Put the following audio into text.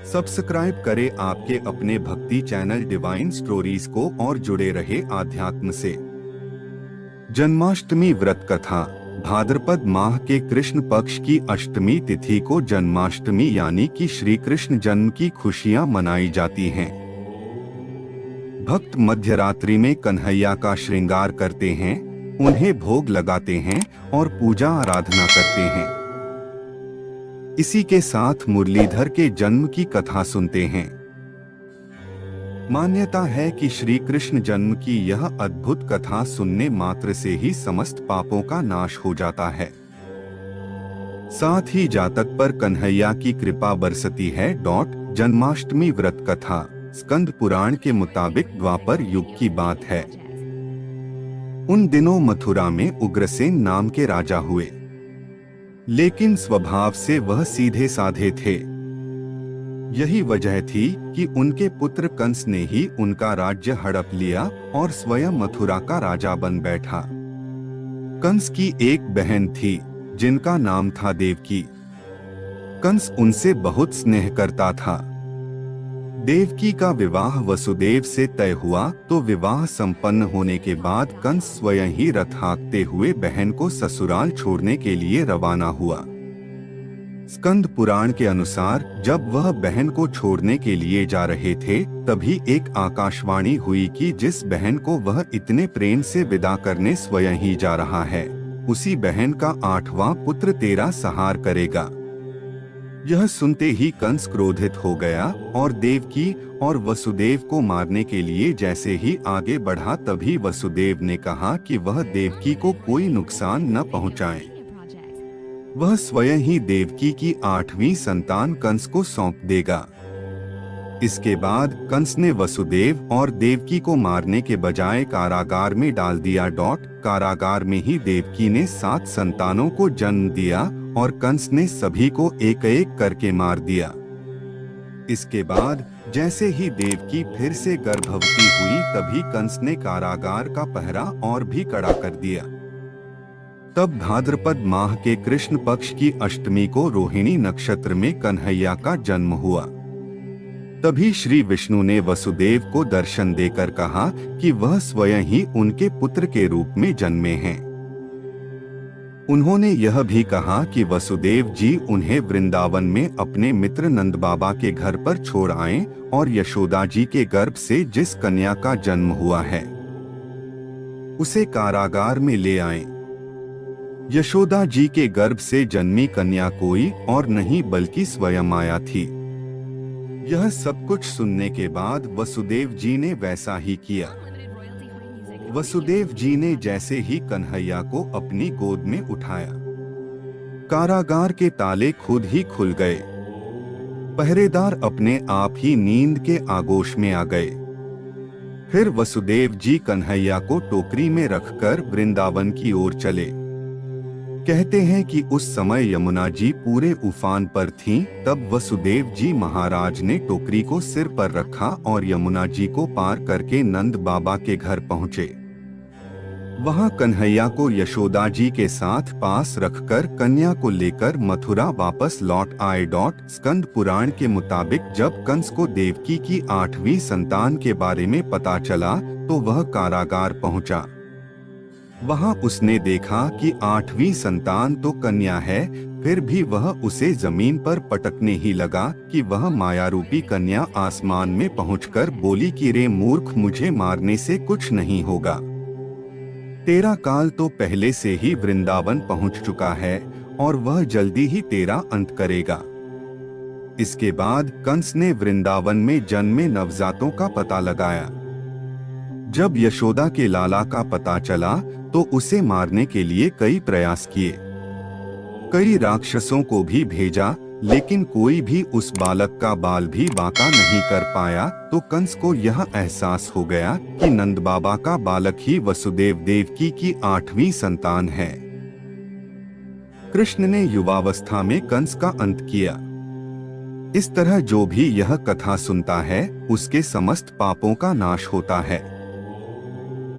Subscribe करें आपके अपने भक्ति चैनल डिवाइन स्टोरीज को और जुड़े रहे आध्यात्म से। जन्माष्टमी व्रत कथा। भाद्रपद माह के कृष्ण पक्ष की अष्टमी तिथि को जन्माष्टमी यानी कि श्री कृष्ण जन्म की खुशियां मनाई जाती हैं। भक्त मध्यरात्रि में कन्हैया का श्रृंगार करते हैं, उन्हें भोग लगाते हैं और पूजा आराधना करते हैं। इसी के साथ मुरलीधर के जन्म की कथा सुनते हैं। मान्यता है कि श्री कृष्ण जन्म की यह अद्भुत कथा सुनने मात्र से ही समस्त पापों का नाश हो जाता है। साथ ही जातक पर कन्हैया की कृपा बरसती है। जन्माष्टमी व्रत कथा। स्कंद पुराण के मुताबिक द्वापर युग की बात है। उन दिनों मथुरा में उग्रसेन नाम के राजा हुए, लेकिन स्वभाव से वह सीधे साधे थे। यही वजह थी कि उनके पुत्र कंस ने ही उनका राज्य हड़प लिया और स्वयं मथुरा का राजा बन बैठा। कंस की एक बहन थी जिनका नाम था देवकी। कंस उनसे बहुत स्नेह करता था। देवकी का विवाह वसुदेव से तय हुआ तो विवाह संपन्न होने के बाद कंस स्वयं ही रथ हाँकते हुए बहन को ससुराल छोड़ने के लिए रवाना हुआ। स्कंद पुराण के अनुसार जब वह बहन को छोड़ने के लिए जा रहे थे, तभी एक आकाशवाणी हुई कि जिस बहन को वह इतने प्रेम से विदा करने स्वयं ही जा रहा है, उसी बहन का 8वां पुत्र तेरा संहार करेगा। यह सुनते ही कंस क्रोधित हो गया और देवकी और वसुदेव को मारने के लिए जैसे ही आगे बढ़ा, तभी वसुदेव ने कहा कि वह देवकी को कोई नुकसान न पहुंचाए। वह स्वयं ही देवकी की 8वीं संतान कंस को सौंप देगा। इसके बाद कंस ने वसुदेव और देवकी को मारने के बजाय कारागार में डाल दिया। कारागार में ही देवकी ने 7 संतानों को जन्म दिया और कंस ने सभी को एक एक करके मार दिया। इसके बाद जैसे ही देवकी फिर से गर्भवती हुई, तभी कंस ने कारागार का पहरा और भी कड़ा कर दिया। तब भाद्रपद माह के कृष्ण पक्ष की अष्टमी को रोहिणी नक्षत्र में कन्हैया का जन्म हुआ। तभी श्री विष्णु ने वसुदेव को दर्शन देकर कहा कि वह स्वयं ही उनके पुत्र के रूप में जन्मे हैं। उन्होंने यह भी कहा कि वसुदेव जी उन्हें वृंदावन में अपने मित्र नंद बाबा के घर पर छोड़ आएं और यशोदा जी के गर्भ से जिस कन्या का जन्म हुआ है, उसे कारागार में ले आएं। यशोदा जी के गर्भ से जन्मी कन्या कोई और नहीं बल्कि स्वयं माया थी। यह सब कुछ सुनने के बाद वसुदेव जी ने वैसा ही किया। वसुदेव जी ने जैसे ही कन्हैया को अपनी गोद में उठाया, कारागार के ताले खुद ही खुल गए। पहरेदार अपने आप ही नींद के आगोश में आ गए। फिर वसुदेव जी कन्हैया को टोकरी में रखकर वृंदावन की ओर चले। कहते हैं कि उस समय यमुना जी पूरे उफान पर थीं। तब वसुदेव जी महाराज ने टोकरी को सिर पर रखा और यमुना जी को पार करके नंद बाबा के घर पहुँचे। वहां कन्हैया को यशोदा जी के साथ पास रखकर कन्या को लेकर मथुरा वापस लौट आए। स्कंद पुराण के मुताबिक जब कंस को देवकी की 8वीं संतान के बारे में पता चला तो वह कारागार पहुंचा। वहां उसने देखा कि 8वीं संतान तो कन्या है, फिर भी वह उसे जमीन पर पटकने ही लगा कि वह माया रूपी कन्या आसमान में पहुंचकर बोली कि रे मूर्ख, मुझे मारने से कुछ नहीं होगा। तेरा काल तो पहले से ही वृंदावन पहुंच चुका है और वह जल्दी ही तेरा अंत करेगा। इसके बाद कंस ने वृंदावन में जन्मे नवजातों का पता लगाया। जब यशोदा के लाला का पता चला तो उसे मारने के लिए कई प्रयास किए। कई राक्षसों को भी भेजा, लेकिन कोई भी उस बालक का बाल भी बांका नहीं कर पाया। तो कंस को यह एहसास हो गया कि नंद बाबा का बालक ही वसुदेव देवकी की 8वीं संतान है। कृष्ण ने युवावस्था में कंस का अंत किया। इस तरह जो भी यह कथा सुनता है, उसके समस्त पापों का नाश होता है।